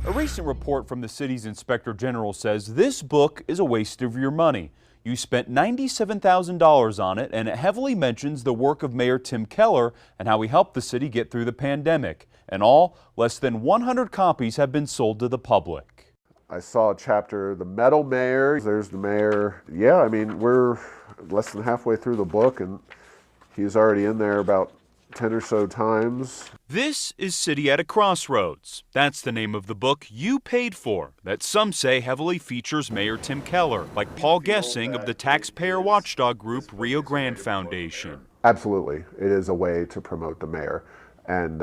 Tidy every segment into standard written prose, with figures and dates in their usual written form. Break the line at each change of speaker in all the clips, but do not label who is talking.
A recent report from the city's inspector general says this book is a waste of your money. You spent $97,000 on it, and it heavily mentions the work of Mayor Tim Keller and how he helped the city get through the pandemic. In all, less than 100 copies have been sold to the public.
I saw a chapter, The Metal Mayor. There's the mayor. Yeah, I mean, we're less than halfway through the book, and he's already in there about 10 or so times.
This is City at a Crossroads. That's the name of the book you paid for that some say heavily features Mayor Tim Keller, like Paul Gessing of the taxpayer watchdog group Rio Grande Foundation.
Absolutely. It is a way to promote the mayor, and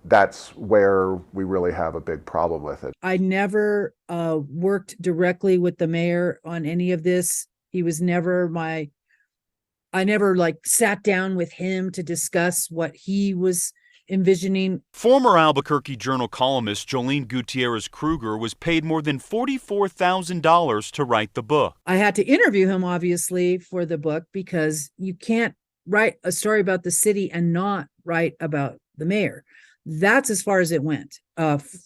that's where we really have a big problem with it.
I never worked directly with the mayor on any of this. He was never I never sat down with him to discuss what he was envisioning.
Former Albuquerque Journal columnist Jolene Gutierrez Kruger was paid more than $44,000 to write the book.
I had to interview him, obviously, for the book, because you can't write a story about the city and not write about the mayor. That's as far as it went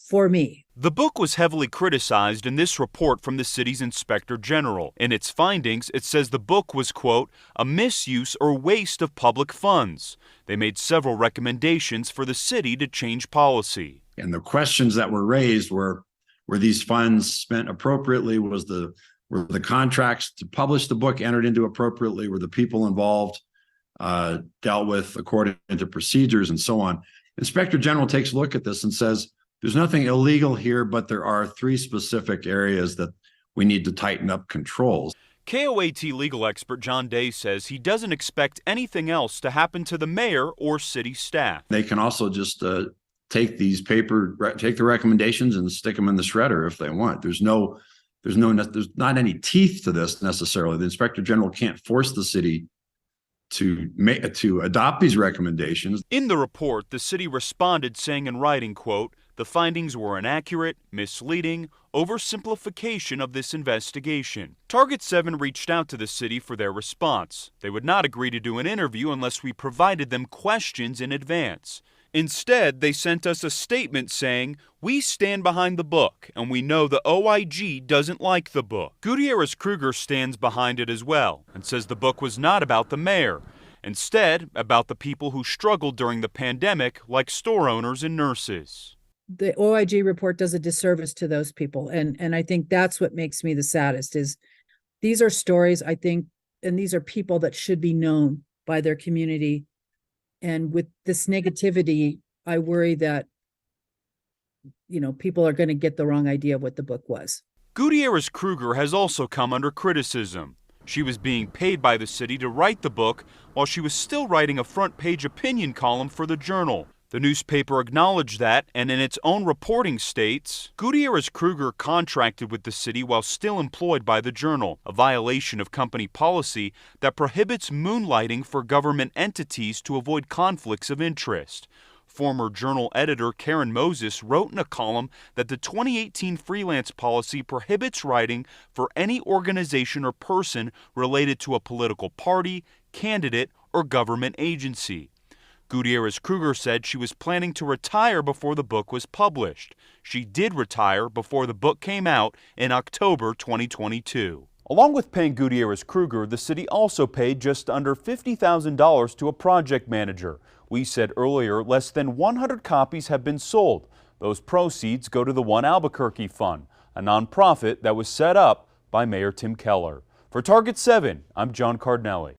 for me.
The book was heavily criticized in this report from the city's inspector general. In its findings, it says the book was, quote, a misuse or waste of public funds. They made several recommendations for the city to change policy.
And the questions that were raised were these funds spent appropriately? Were the contracts to publish the book entered into appropriately? Were the people involved dealt with according to procedures and so on? Inspector General takes a look at this and says, there's nothing illegal here, but there are 3 specific areas that we need to tighten up controls.
KOAT legal expert John Day says he doesn't expect anything else to happen to the mayor or city staff.
They can also just take the recommendations and stick them in the shredder if they want. There's not any teeth to this necessarily. The Inspector General can't force the city to adopt these recommendations.
In the report, the city responded saying in writing, quote, the findings were inaccurate, misleading, oversimplification of this investigation. Target 7 reached out to the city for their response. They would not agree to do an interview unless we provided them questions in advance. Instead, they sent us a statement saying, we stand behind the book, and we know the OIG doesn't like the book. Gutierrez Kruger stands behind it as well, and says the book was not about the mayor. Instead, about the people who struggled during the pandemic, like store owners and nurses.
The OIG report does a disservice to those people, and I think that's what makes me the saddest, is these are stories, I think, and these are people that should be known by their community. And with this negativity, I worry that, people are going to get the wrong idea of what the book was.
Gutierrez Kruger has also come under criticism. She was being paid by the city to write the book while she was still writing a front-page opinion column for the Journal. The newspaper acknowledged that, and in its own reporting states, Gutierrez Kruger contracted with the city while still employed by the Journal, a violation of company policy that prohibits moonlighting for government entities to avoid conflicts of interest. Former Journal editor Karen Moses wrote in a column that the 2018 freelance policy prohibits writing for any organization or person related to a political party, candidate, or government agency. Gutierrez Kruger said she was planning to retire before the book was published. She did retire before the book came out in October 2022. Along with paying Gutierrez Kruger, the city also paid just under $50,000 to a project manager. We said earlier less than 100 copies have been sold. Those proceeds go to the One Albuquerque Fund, a nonprofit that was set up by Mayor Tim Keller. For Target 7, I'm John Cardinelli.